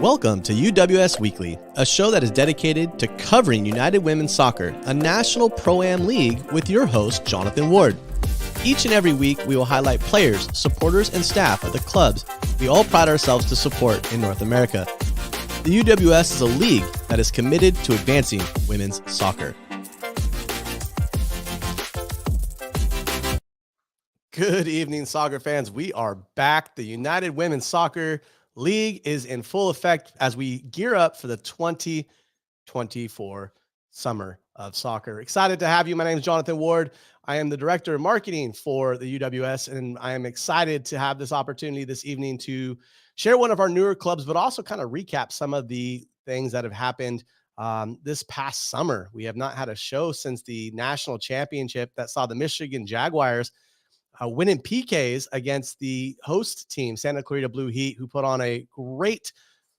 Welcome to UWS Weekly, a show that is dedicated to covering United Women's Soccer, a national pro-am league with your host, Jonathan Ward. Each and every week, we will highlight players, supporters, and staff of the clubs we all pride ourselves to support in North America. The UWS is a league that is committed to advancing women's soccer. Good evening, soccer fans. We are back. The United Women's Soccer League is in full effect as we gear up for the 2024 Summer of Soccer. Excited to have you. My name is Jonathan Ward. I am the Director of Marketing for the UWS, and I am excited to have this opportunity this evening to share one of our newer clubs, but also kind of recap some of the things that have happened this past summer. We have not had a show since the national championship that saw the Michigan Jaguars winning PKs against the host team, Santa Clarita Blue Heat, who put on a great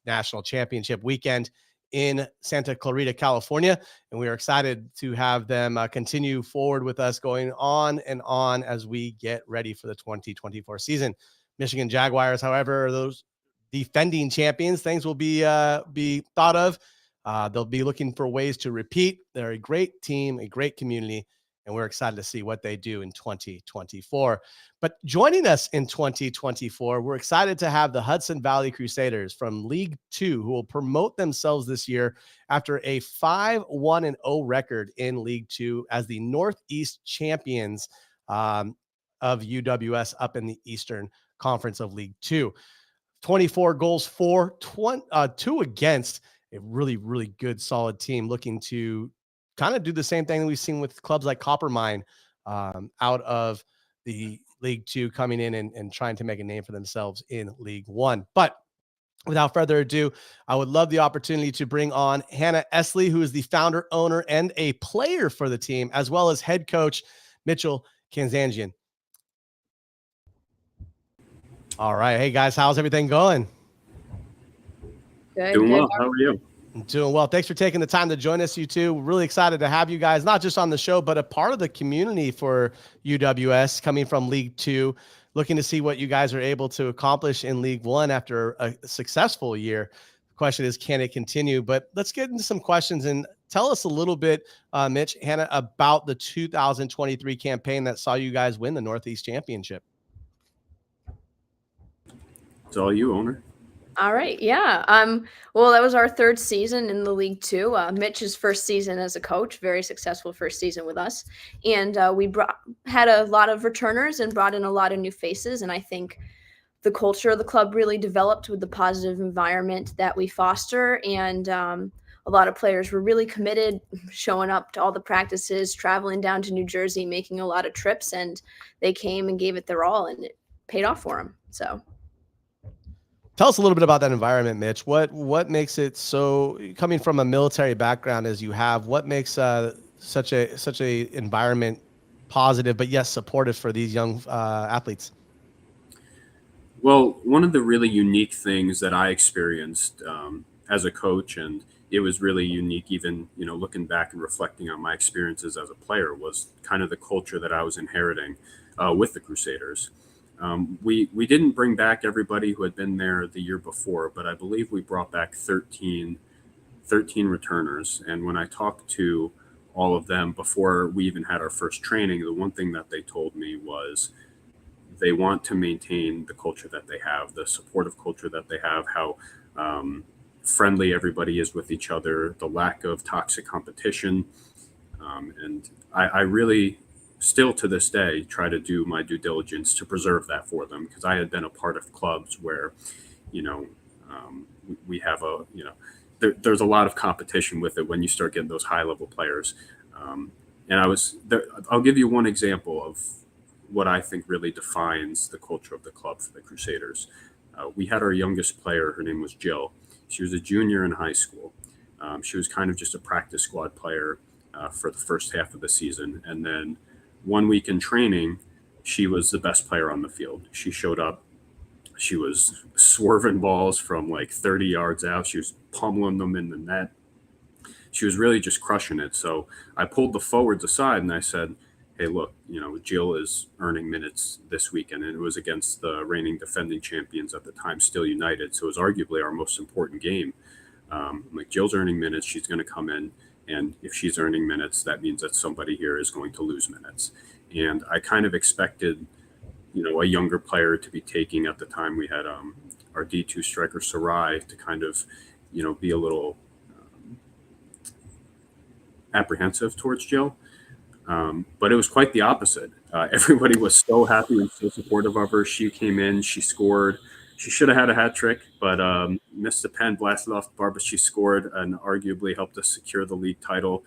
national championship weekend in Santa Clarita, California. And we are excited to have them continue forward with us, going on and on as we get ready for the 2024 season. Michigan Jaguars, however, are those defending champions. Things will be thought of. They'll be looking for ways to repeat. They're a great team, a great community, and we're excited to see what they do in 2024. But joining us in 2024, we're excited to have the Hudson Valley Crusaders from League Two, who will promote themselves this year after a 5-1-0 record in League Two as the Northeast champions of UWS up in the Eastern Conference of League Two. 24 goals for, 2 against. A really, really good, solid team looking to kind of do the same thing that we've seen with clubs like Coppermine out of the League Two, coming in and trying to make a name for themselves in League One. But without further ado, I would love the opportunity to bring on Hannah Esley, who is the founder, owner, and a player for the team, as well as head coach Mitchell Kanzanjian. All right. Hey, guys, how's everything going? Good. Doing well. How are you? Doing well. Thanks for taking the time to join us, you two. We're really excited to have you guys, not just on the show, but a part of the community for UWS, coming from League Two, looking to see what you guys are able to accomplish in League One after a successful year. The question is, can it continue? But let's get into some questions and tell us a little bit, Mitch, Hannah, about the 2023 campaign that saw you guys win the Northeast Championship. It's all you, owner. All right. Yeah. Well, that was our third season in the League Two. Mitch's first season as a coach, very successful first season with us. And we had a lot of returners and brought in a lot of new faces. And I think the culture of the club really developed with the positive environment that we foster. And a lot of players were really committed, showing up to all the practices, traveling down to New Jersey, making a lot of trips. And they came and gave it their all, and it paid off for them. So tell us a little bit about that environment, Mitch. What makes it so, coming from a military background as you have, what makes such a environment positive, but yes, supportive for these young athletes? Well, one of the really unique things that I experienced as a coach, and it was really unique even, looking back and reflecting on my experiences as a player, was kind of the culture that I was inheriting with the Crusaders. We didn't bring back everybody who had been there the year before, but I believe we brought back 13 returners. And when I talked to all of them before we even had our first training, the one thing that they told me was they want to maintain the culture that they have, the supportive culture that they have, how friendly everybody is with each other, the lack of toxic competition. And I really, still to this day, try to do my due diligence to preserve that for them, because I had been a part of clubs where, we have there's a lot of competition with it when you start getting those high level players. And I was there. I'll give you one example of what I think really defines the culture of the club for the Crusaders. We had our youngest player. Her name was Jill. She was a junior in high school. She was kind of just a practice squad player for the first half of the season. And then 1 week in training, she was the best player on the field. She showed up. She was swerving balls from like 30 yards out. She was pummeling them in the net. She was really just crushing it. So I pulled the forwards aside and I said, hey, look, Jill is earning minutes this weekend, and it was against the reigning defending champions at the time, Still United. So it was arguably our most important game. I'm like, Jill's earning minutes. She's going to come in. And if she's earning minutes, that means that somebody here is going to lose minutes. And I kind of expected, a younger player to be taking, at the time we had our D2 striker, Sarai, to kind of, be a little apprehensive towards Jill. But it was quite the opposite. Everybody was so happy and so supportive of her. She came in, she scored. She should have had a hat trick, but missed the pen, blasted off the bar, but she scored and arguably helped us secure the league title,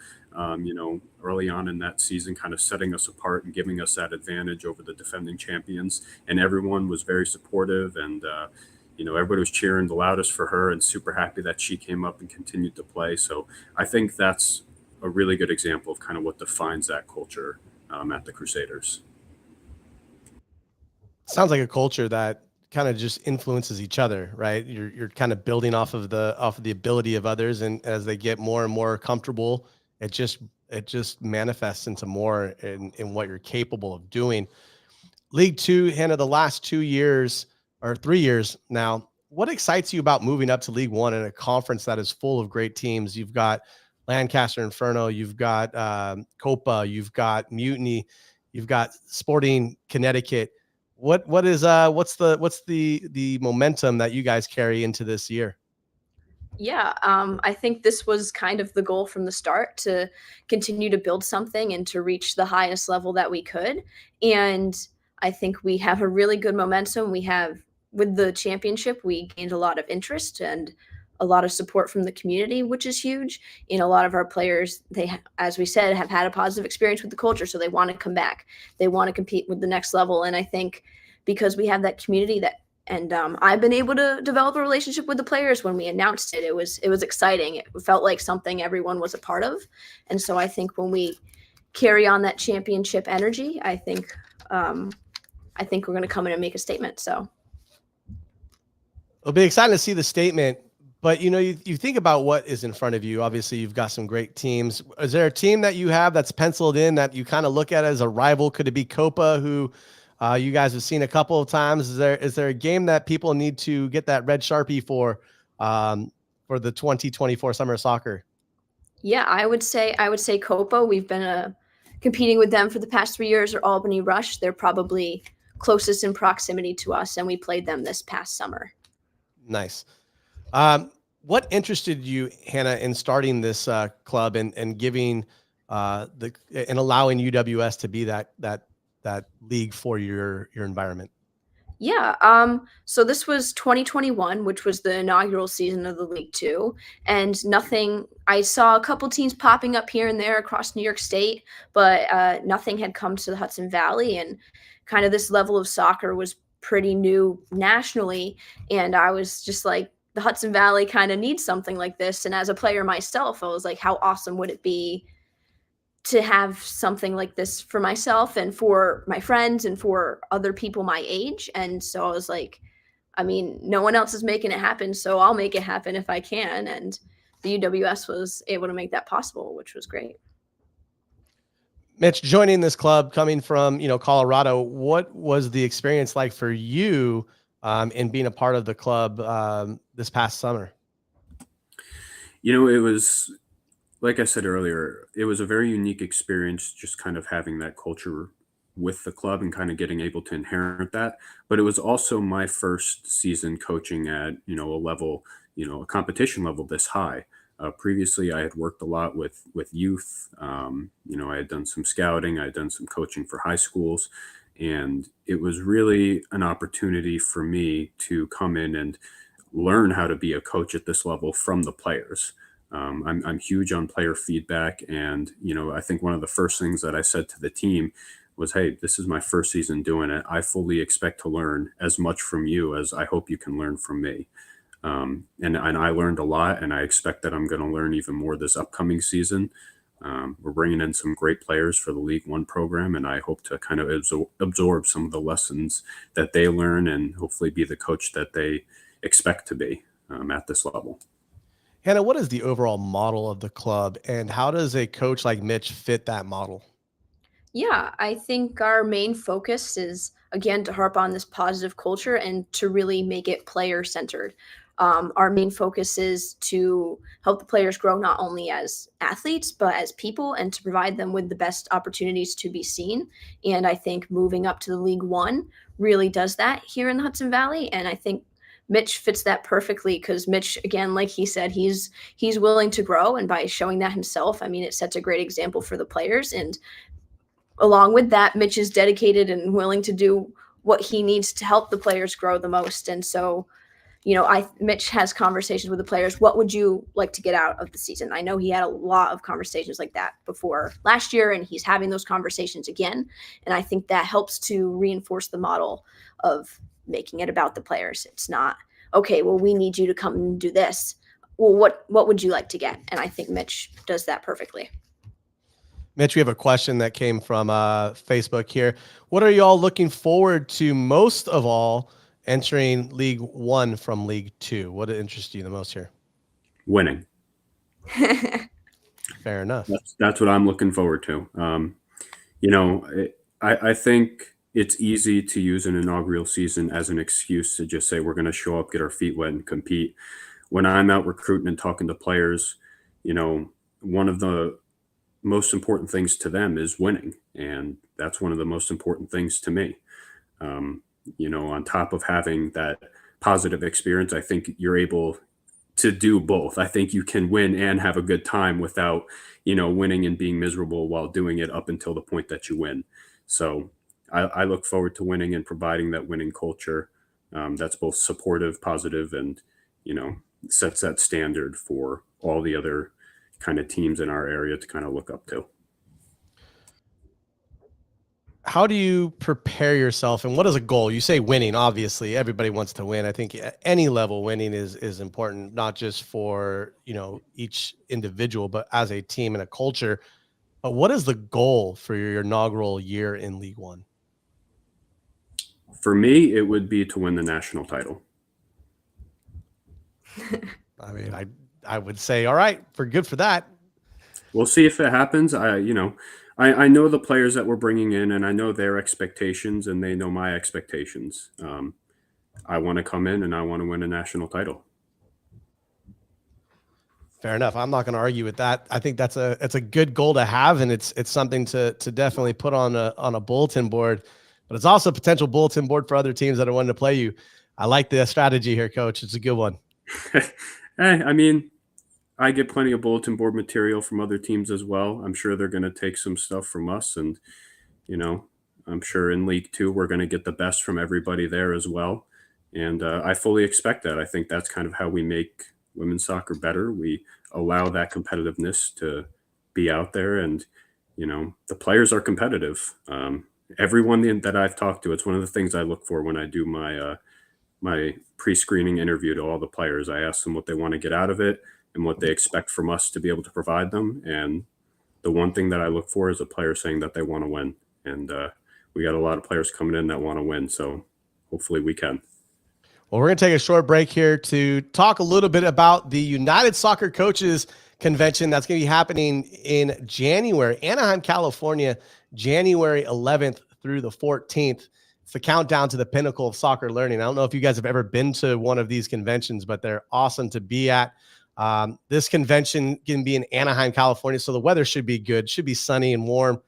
early on in that season, kind of setting us apart and giving us that advantage over the defending champions. And everyone was very supportive, and, everybody was cheering the loudest for her and super happy that she came up and continued to play. So I think that's a really good example of kind of what defines that culture at the Crusaders. Sounds like a culture that kind of just influences each other, right? You're kind of building off of the ability of others, and as they get more and more comfortable, it just manifests into more in what you're capable of doing. League Two, Hannah, the last 2 years or 3 years now, what excites you about moving up to League One in a conference that is full of great teams? You've got Lancaster Inferno, you've got Copa, you've got Mutiny, you've got Sporting Connecticut. What's the momentum that you guys carry into this year? Yeah, I think this was kind of the goal from the start, to continue to build something and to reach the highest level that we could. And I think we have a really good momentum. With the championship, we gained a lot of interest and a lot of support from the community, which is huge. And a lot of our players, as we said, have had a positive experience with the culture, so they want to come back. They want to compete with the next level. And I think because we have that community, and I've been able to develop a relationship with the players. When we announced it, it was exciting. It felt like something everyone was a part of. And so I think when we carry on that championship energy, I think we're going to come in and make a statement. So It'll be exciting to see the statement. But you think about what is in front of you. Obviously, you've got some great teams. Is there a team that you have that's penciled in that you kind of look at as a rival? Could it be Copa, who you guys have seen a couple of times? Is there a game that people need to get that red Sharpie for the 2024 summer of soccer? Yeah, I would say Copa. We've been competing with them for the past 3 years, or Albany Rush. They're probably closest in proximity to us, and we played them this past summer. Nice. What interested you, Hannah, in starting this club and giving and allowing UWS to be that league for your environment? Yeah. So this was 2021, which was the inaugural season of the League Two, and I saw a couple teams popping up here and there across New York State, but nothing had come to the Hudson Valley, and kind of this level of soccer was pretty new nationally. And I was just like, the Hudson Valley kind of needs something like this. And as a player myself, I was like, how awesome would it be to have something like this for myself and for my friends and for other people my age? And so I was like, I mean, no one else is making it happen, so I'll make it happen if I can. And the UWS was able to make that possible, which was great. Mitch, joining this club, coming from Colorado, what was the experience like for you in being a part of the club this past summer? It was, like I said earlier, it was a very unique experience, just kind of having that culture with the club and kind of getting able to inherit that. But it was also my first season coaching at, a level, a competition level this high. Previously, I had worked a lot with youth. I had done some scouting. I had done some coaching for high schools. And it was really an opportunity for me to come in and learn how to be a coach at this level from the players. I'm huge on player feedback. And, I think one of the first things that I said to the team was, hey, this is my first season doing it. I fully expect to learn as much from you as I hope you can learn from me. And I learned a lot, and I expect that I'm going to learn even more this upcoming season. We're bringing in some great players for the League One program, and I hope to kind of absorb some of the lessons that they learn and hopefully be the coach that they expect to be at this level. Hannah, what is the overall model of the club, and how does a coach like Mitch fit that model? Yeah, I think our main focus is, again, to harp on this positive culture and to really make it player centered. Our main focus is to help the players grow not only as athletes, but as people, and to provide them with the best opportunities to be seen. And I think moving up to the League One really does that here in the Hudson Valley. And I think Mitch fits that perfectly because Mitch, again, like he said, he's willing to grow, and by showing that himself, I mean, it sets a great example for the players. And along with that, Mitch is dedicated and willing to do what he needs to help the players grow the most. And so, Mitch has conversations with the players. What would you like to get out of the season? I know he had a lot of conversations like that before last year, and he's having those conversations again. And I think that helps to reinforce the model of making it about the players. It's not, okay, well, we need you to come and do this. Well, what would you like to get? And I think Mitch does that perfectly. Mitch, we have a question that came from Facebook here. What are y'all looking forward to most of all entering League One from League Two? What interests you the most here? Winning. Fair enough. That's what I'm looking forward to. I think it's easy to use an inaugural season as an excuse to just say we're going to show up, get our feet wet, and compete. When I'm out recruiting and talking to players, one of the most important things to them is winning. And that's one of the most important things to me. On top of having that positive experience, I think you're able to do both. I think you can win and have a good time without, winning and being miserable while doing it up until the point that you win. So I look forward to winning and providing that winning culture that's both supportive, positive, and, sets that standard for all the other kind of teams in our area to kind of look up to. How do you prepare yourself, and what is a goal? You say winning, obviously everybody wants to win. I think at any level winning is important, not just for, each individual, but as a team and a culture. But what is the goal for your inaugural year in League One? For me, it would be to win the national title. I mean, I would say, all right, good for that. We'll see if it happens. I know the players that we're bringing in, and I know their expectations, and they know my expectations. I want to come in and I want to win a national title. Fair enough. I'm not going to argue with that. I think it's a good goal to have, and it's something to definitely put on a bulletin board. But it's also a potential bulletin board for other teams that are wanting to play you. I like the strategy here, Coach. It's a good one. I mean, I get plenty of bulletin board material from other teams as well. I'm sure they're going to take some stuff from us. And, I'm sure in League Two, we're going to get the best from everybody there as well. And I fully expect that. I think that's kind of how we make women's soccer better. We allow that competitiveness to be out there. And, the players are competitive. Everyone that I've talked to, it's one of the things I look for when I do my pre-screening interview to all the players. I ask them what they want to get out of it and what they expect from us to be able to provide them. And the one thing that I look for is a player saying that they want to win. And we got a lot of players coming in that want to win. So hopefully we can. Well, we're going to take a short break here to talk a little bit about the United Soccer Coaches Convention that's going to be happening in January, Anaheim, California, January 11th through the 14th. It's the countdown to the pinnacle of soccer learning. I don't know if you guys have ever been to one of these conventions, but they're awesome to be at. This convention can be in Anaheim, California, so the weather should be good. Should be sunny and warm,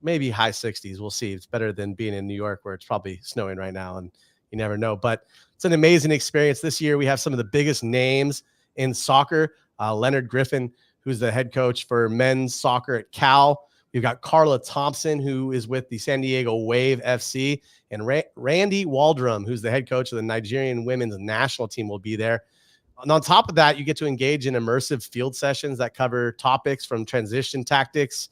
maybe high 60s. We'll see. It's better than being in New York where it's probably snowing right now, and you never know. But it's an amazing experience. This year we have some of the biggest names in soccer. Leonard Griffin, who's the head coach for men's soccer at Cal. We've got Carla Thompson, who is with the San Diego Wave FC, and Randy Waldrum, who's the head coach of the Nigerian women's national team, will be there. And on top of that, you get to engage in immersive field sessions that cover topics from transition tactics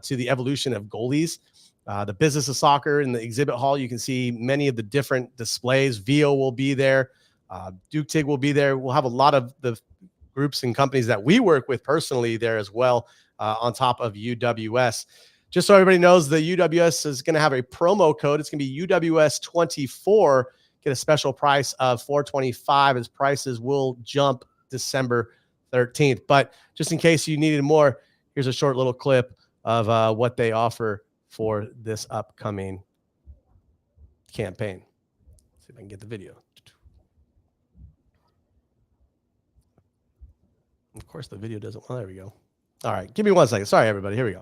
to the evolution of goalies. The business of soccer in the exhibit hall, you can see many of the different displays. VO will be there. Duke Tig will be there. We'll have a lot of the groups and companies that we work with personally there as well, on top of UWS. Just so everybody knows, the UWS is going to have a promo code. It's going to be UWS24. Get a special price of $425 as prices will jump December 13th. But just in case you needed more, here's a short little clip of what they offer for this upcoming campaign. Let's see if I can get the video. Of course, the video doesn't. Well, there we go. All right, give me 1 second. Sorry, everybody. Here we go.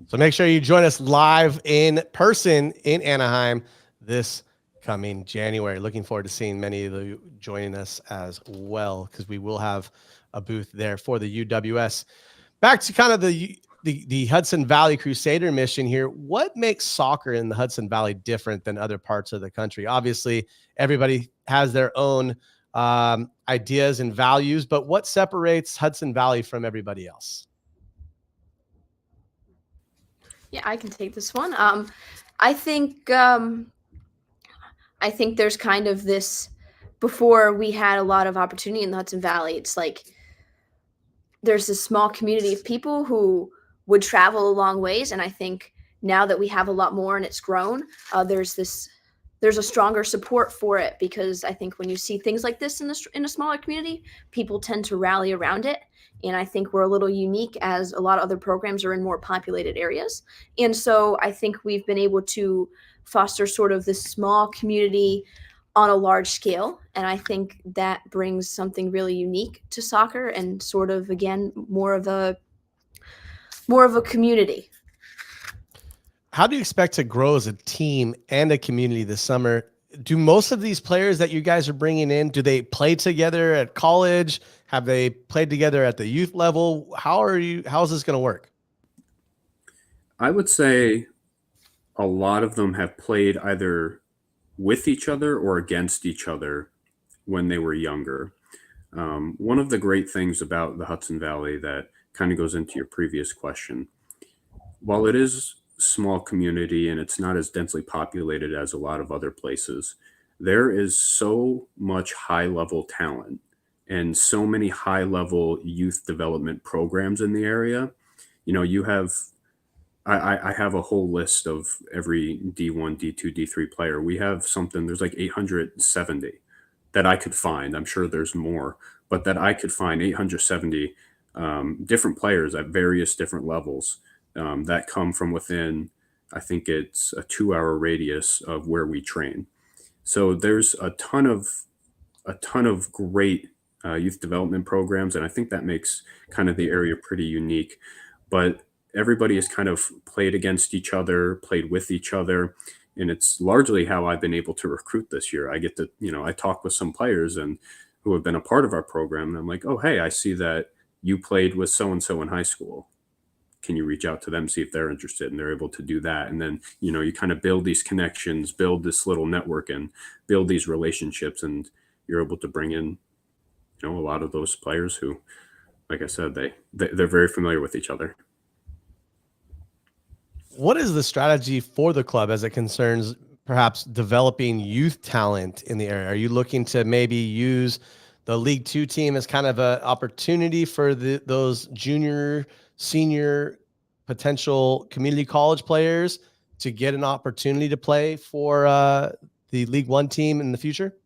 So make sure you join us live in person in Anaheim this coming January. Looking forward to seeing many of you joining us as well, because we will have a booth there for the UWS. Back to kind of the Hudson Valley Crusader mission here. What makes soccer in the Hudson Valley different than other parts of the country? Obviously, everybody has their own ideas and values, but what separates Hudson Valley from everybody else? Yeah, I can take this one. I think there's kind of this, before we had a lot of opportunity in the Hudson Valley, it's like there's this small community of people who would travel a long ways. And I think now that we have a lot more and it's grown, there's a stronger support for it, because I think when you see things like this in a smaller community, people tend to rally around it. And I think we're a little unique, as a lot of other programs are in more populated areas. And so I think we've been able to foster sort of this small community on a large scale. And I think that brings something really unique to soccer, and sort of, again, more of a community. How do you expect to grow as a team and a community this summer? Do most of these players that you guys are bringing in, do they play together at college? Have they played together at the youth level? How is this going to work? I would say a lot of them have played either with each other or against each other when they were younger. One of the great things about the Hudson Valley that kind of goes into your previous question, while it is a small community and it's not as densely populated as a lot of other places, there is so much high-level talent and so many high-level youth development programs in the area. You know, you have, I have a whole list of every D1, D2, D3 player. We have something, there's like 870 that I could find. I'm sure there's more, but that I could find 870 different players at various different levels that come from within, I think it's a 2-hour radius of where we train. So there's a ton of great youth development programs, and I think that makes kind of the area pretty unique. But everybody has kind of played against each other, played with each other, and it's largely how I've been able to recruit this year. I get to, I talk with some players and who have been a part of our program, and I'm like, oh, hey, I see that you played with so-and-so in high school. Can you reach out to them, see if they're interested? And they're able to do that. And then, you kind of build these connections, build this little network, and build these relationships. And you're able to bring in, a lot of those players who, like I said, they're very familiar with each other. What is the strategy for the club as it concerns perhaps developing youth talent in the area? Are you looking to maybe use the League Two team as kind of an opportunity for those junior, senior, potential community college players to get an opportunity to play for the League One team in the future?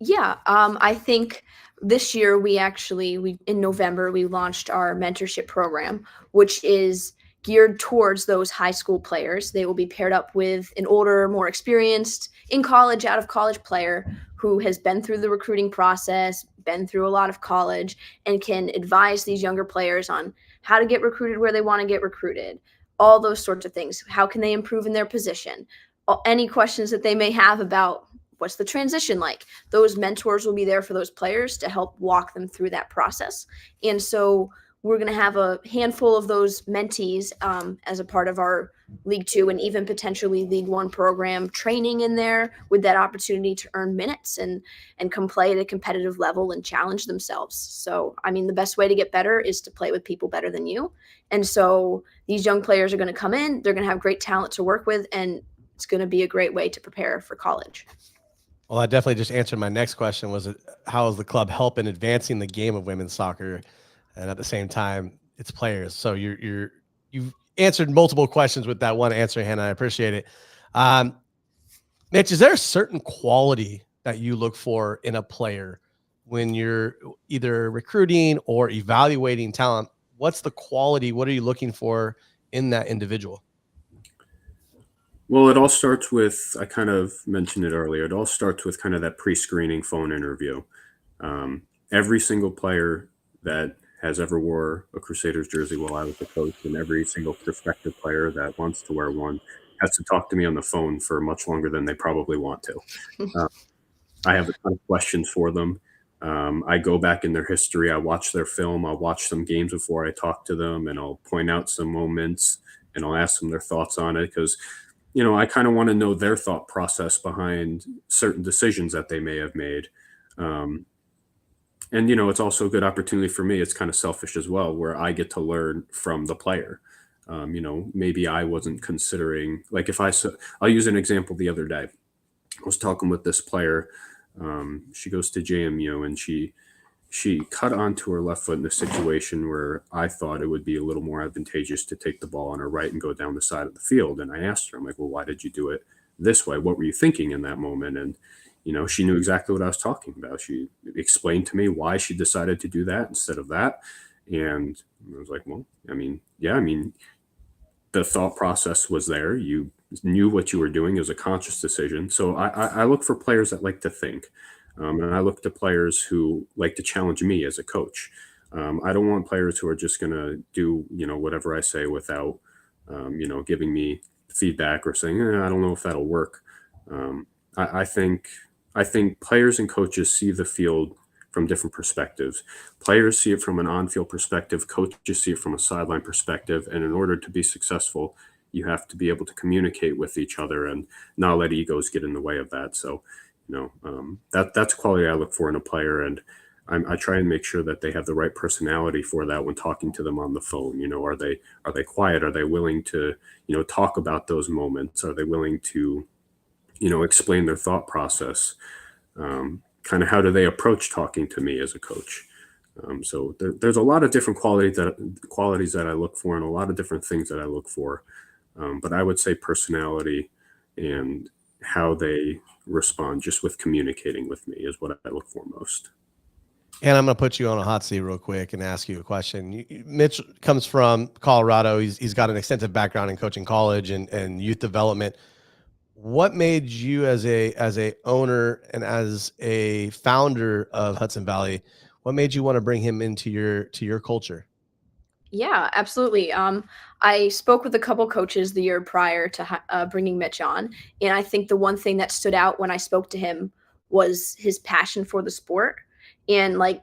Yeah, I think this year we in November, we launched our mentorship program, which is geared towards those high school players. They will be paired up with an older, more experienced, in college, out of college player who has been through the recruiting process, been through a lot of college, and can advise these younger players on how to get recruited where they want to get recruited, all those sorts of things. How can they improve in their position? Any questions that they may have about what's the transition like? Those mentors will be there for those players to help walk them through that process. And so we're going to have a handful of those mentees as a part of our League Two and even potentially League One program training in there, with that opportunity to earn minutes and come play at a competitive level and challenge themselves. So, I mean, the best way to get better is to play with people better than you. And so these young players are going to come in, they're going to have great talent to work with, and it's going to be a great way to prepare for college. Well, that definitely just answered my next question. Was it how is the club helping advancing the game of women's soccer, and at the same time, its players? So you've answered multiple questions with that one answer, Hannah. I appreciate it. Um, Mitch, is there a certain quality that you look for in a player when you're either recruiting or evaluating talent? What's the quality? What are you looking for in that individual? Well, it all starts with, I kind of mentioned it earlier, it all starts with kind of that pre-screening phone interview. Every single player that has ever wore a Crusaders jersey while I was the coach, and every single prospective player that wants to wear one, has to talk to me on the phone for much longer than they probably want to. Uh, I have a ton of questions for them. I go back in their history. I watch their film. I'll watch some games before I talk to them, and I'll point out some moments, and I'll ask them their thoughts on it, because I kind of want to know their thought process behind certain decisions that they may have made. Um, and it's also a good opportunity for me. It's kind of selfish as well, where I get to learn from the player. Maybe I wasn't considering, like, I'll use an example. The other day I was talking with this player. She goes to JMU, and she cut onto her left foot in a situation where I thought it would be a little more advantageous to take the ball on her right and go down the side of the field. And I asked her, I'm like, well, why did you do it this way? What were you thinking in that moment? And she knew exactly what I was talking about. She explained to me why she decided to do that instead of that. And I was like, well, yeah, the thought process was there. You knew what you were doing. It was a conscious decision. So I look for players that like to think. And I look to players who like to challenge me as a coach. I don't want players who are just going to do, whatever I say without, giving me feedback or saying, I don't know if that'll work. I think players and coaches see the field from different perspectives. Players see it from an on-field perspective. Coaches see it from a sideline perspective. And in order to be successful, you have to be able to communicate with each other and not let egos get in the way of that. So, that's quality I look for in a player, and I try and make sure that they have the right personality for that when talking to them on the phone. Are they quiet? Are they willing to talk about those moments? Are they willing to explain their thought process? Kind of how do they approach talking to me as a coach? So there's a lot of different qualities that I look for, and a lot of different things that I look for. But I would say personality and how they respond just with communicating with me is what I look for most. And I'm going to put you on a hot seat real quick and ask you a question. Mitch comes from Colorado. He's got an extensive background in coaching college and youth development. What made you as a owner and as a founder of Hudson Valley, what made you want to bring him into your culture? Yeah, absolutely. I spoke with a couple coaches the year prior to bringing Mitch on, and I think the one thing that stood out when I spoke to him was his passion for the sport and like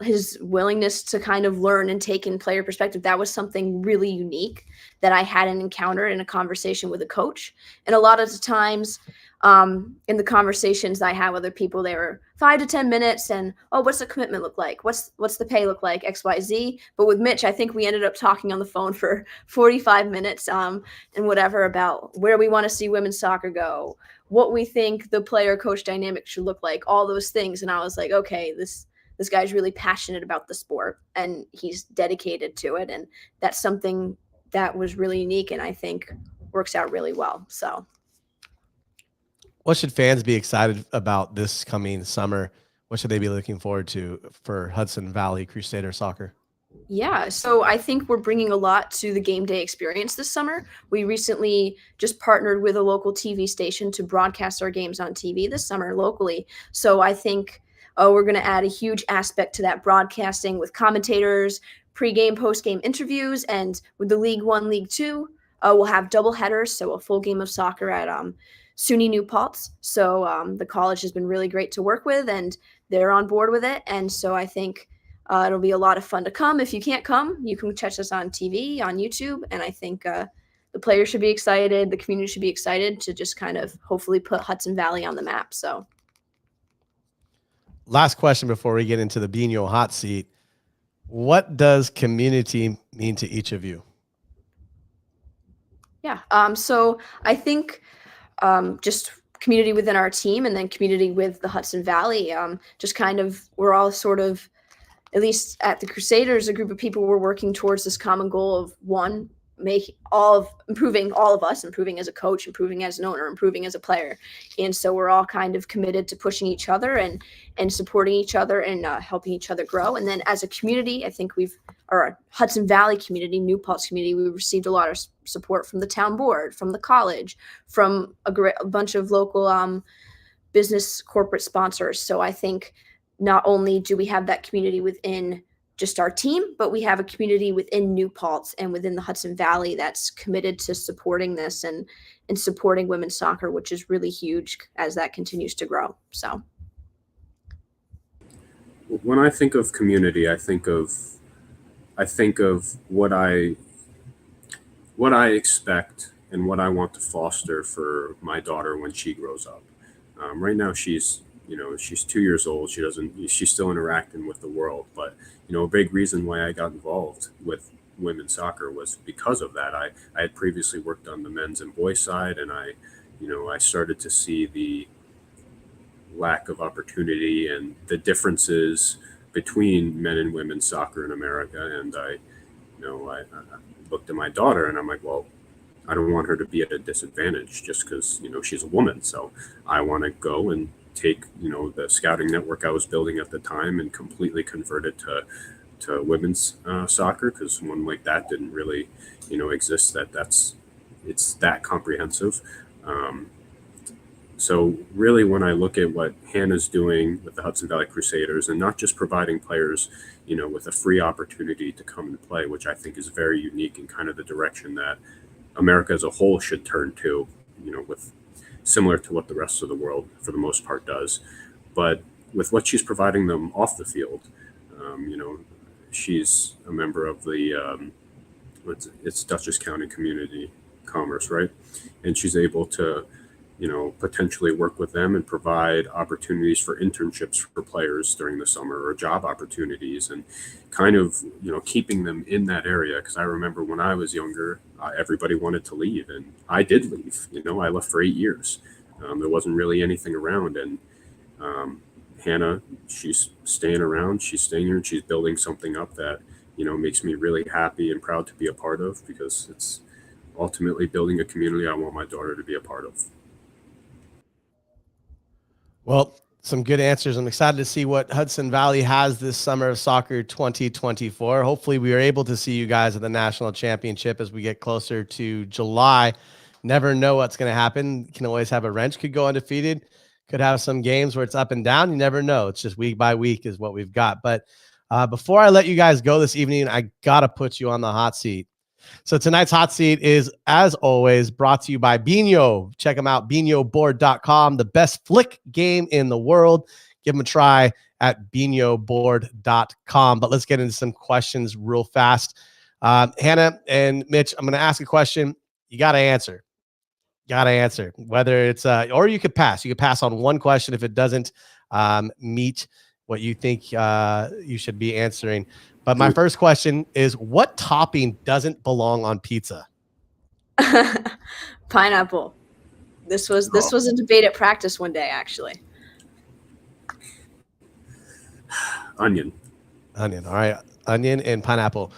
his willingness to kind of learn and take in player perspective. That was something really unique that I hadn't encountered in a conversation with a coach. And a lot of the times, in the conversations I had with other people, they were 5 to 10 minutes and, oh, what's the commitment look like? What's the pay look like? XYZ. But with Mitch, I think we ended up talking on the phone for 45 minutes, and whatever about where we want to see women's soccer go, what we think the player coach dynamic should look like, all those things. And I was like, okay, this guy's really passionate about the sport and he's dedicated to it. And that's something that was really unique and I think works out really well. So What should fans be excited about this coming summer? What should they be looking forward to for Hudson Valley Crusader soccer? yeah, so I think we're bringing a lot to the game day experience this summer. We recently just partnered with a local TV station to broadcast our games on TV this summer locally. So I think we're going to add a huge aspect to that broadcasting with commentators, pre-game, post-game interviews, and with the League One, League Two, we'll have double headers, so a full game of soccer at SUNY New Paltz. So the college has been really great to work with, and they're on board with it. And so I think it'll be a lot of fun to come. If you can't come, you can catch us on TV, on YouTube, and I think the players should be excited. The community should be excited to just kind of hopefully put Hudson Valley on the map. So. Last question before we get into the Bino hot seat. What does community mean to each of you? Yeah. So I think just community within our team, and then community with the Hudson Valley. Just kind of, we're all sort of, at least at the Crusaders, a group of people were working towards this common goal of one, improving all of us, improving as a coach, improving as an owner, improving as a player. And so we're all kind of committed to pushing each other and supporting each other and helping each other grow. And then as a community, I think our Hudson Valley community, New Paltz community, we received a lot of support from the town board, from the college, from a bunch of local business corporate sponsors. So I think not only do we have that community within just our team, but we have a community within New Paltz and within the Hudson Valley that's committed to supporting this and supporting women's soccer, which is really huge as that continues to grow. So when I think of community, I think of what I expect and what I want to foster for my daughter when she grows up. Right now, she's 2 years old. She's still interacting with the world, but a big reason why I got involved with women's soccer was because of that. I had previously worked on the men's and boys side, and I started to see the lack of opportunity and the differences between men and women's soccer in America. And I looked at my daughter and I'm like, well, I don't want her to be at a disadvantage just because, she's a woman. So I want to go and take, the scouting network I was building at the time and completely convert it to women's soccer, because one like that didn't really, exist. It's that comprehensive. So really, when I look at what Hannah's doing with the Hudson Valley Crusaders, and not just providing players, with a free opportunity to come and play, which I think is very unique and kind of the direction that America as a whole should turn to, with similar to what the rest of the world for the most part does. But with what she's providing them off the field, she's a member of the, it's Dutchess County Community Commerce, right? And she's able to, potentially work with them and provide opportunities for internships for players during the summer, or job opportunities, and kind of, keeping them in that area. Because I remember when I was younger, everybody wanted to leave, and I did leave. I left for 8 years. There wasn't really anything around, and Hannah, she's staying around. She's staying here, and she's building something up that, makes me really happy and proud to be a part of, because it's ultimately building a community I want my daughter to be a part of. Well, some good answers. I'm excited to see what Hudson Valley has this summer of soccer 2024. Hopefully we are able to see you guys at the national championship as we get closer to July. Never know what's going to happen. You can always have a wrench, could go undefeated, could have some games where it's up and down. You never know. It's just week by week is what we've got. But before I let you guys go this evening, I got to put you on the hot seat. So tonight's hot seat is, as always, brought to you by Bino. Check them out, binoboard.com, the best flick game in the world. Give them a try at binoboard.com. But let's get into some questions real fast. Hannah and Mitch, I'm going to ask a question. You got to answer. Whether it's, or you could pass. You could pass on one question if it doesn't meet what you think you should be answering. But my first question is, what topping doesn't belong on pizza? Pineapple. This was a debate at practice one day, actually. Onion. All right. Onion and pineapple.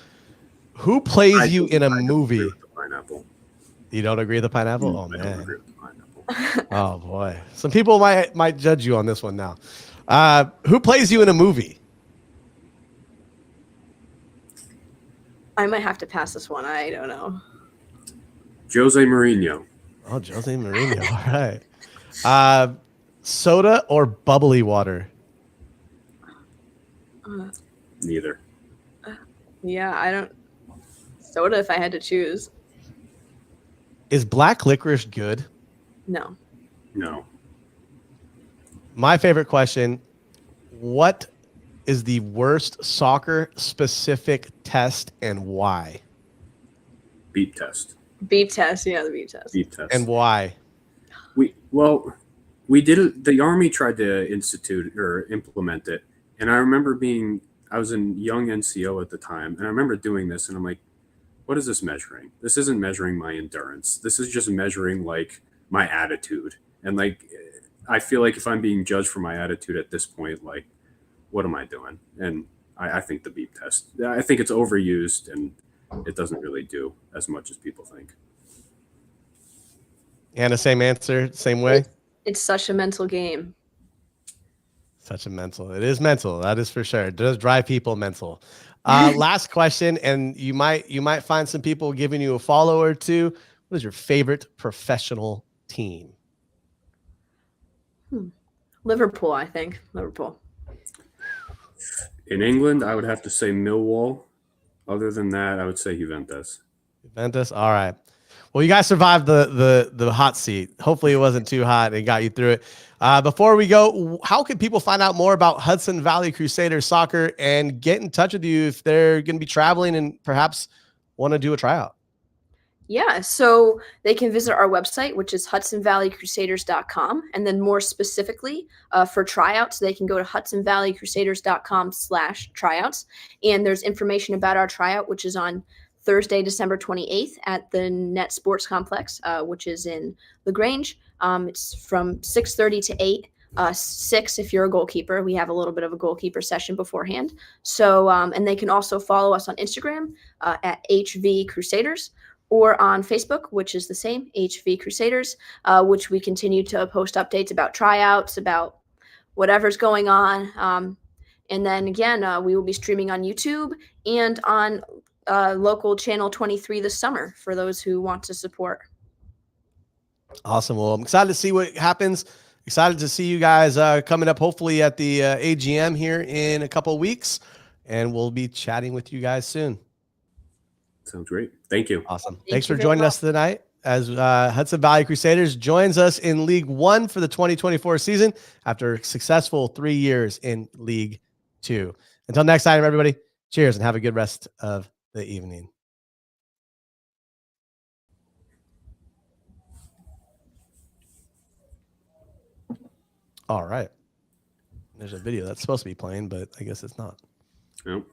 Who plays you in a movie? Pineapple. You don't agree with the pineapple? Oh, man. I don't agree with the pineapple. Oh, boy. Some people might judge you on this one now. Who plays you in a movie? I might have to pass this one. I don't know. Jose Mourinho. Oh, Jose Mourinho. All right. Soda or bubbly water? Neither. Yeah, I don't. Soda if I had to choose. Is black licorice good? No. No. My favorite question, what is the worst soccer specific test and why? Beep test. Beep test, yeah, the beep test. Beep test. And why? We did it. The Army tried to institute or implement it, and I remember I was in young NCO at the time, and I remember doing this, and I'm like, what is this measuring? This isn't measuring my endurance. This is just measuring like my attitude. And like, I feel like if I'm being judged for my attitude at this point, like, what am I doing? And I think the beep test, I think it's overused and it doesn't really do as much as people think. And the same answer, same way. It's such a mental game. Such a mental. It is mental. That is for sure. It does drive people mental. Last question, and you might find some people giving you a follow or two. What is your favorite professional team? Liverpool, I think. Liverpool. In England, I would have to say Millwall. Other than that, I would say Juventus. Juventus. All right. Well, you guys survived the hot seat. Hopefully, it wasn't too hot and got you through it. Before we go, how can people find out more about Hudson Valley Crusaders soccer and get in touch with you if they're going to be traveling and perhaps want to do a tryout? Yeah, so they can visit our website, which is hudsonvalleycrusaders.com. And then more specifically for tryouts, they can go to hudsonvalleycrusaders.com/tryouts. And there's information about our tryout, which is on Thursday, December 28th at the Net Sports Complex, which is in LaGrange. It's from 6:30 to 8. 6 if you're a goalkeeper. We have a little bit of a goalkeeper session beforehand. So, and they can also follow us on Instagram at HV Crusaders, or on Facebook, which is the same, HV Crusaders, which we continue to post updates about tryouts, about whatever's going on. And then again, we will be streaming on YouTube and on local channel 23 this summer for those who want to support. Awesome. Well, I'm excited to see what happens. Excited to see you guys coming up, hopefully at the AGM here in a couple of weeks. And we'll be chatting with you guys soon. Sounds great. Thank you. Awesome. Thanks for joining us tonight as Hudson Valley Crusaders joins us in League One for the 2024 season after a successful 3 years in League Two. Until next time, everybody, cheers and have a good rest of the evening. All right. There's a video that's supposed to be playing, but I guess it's not. Nope.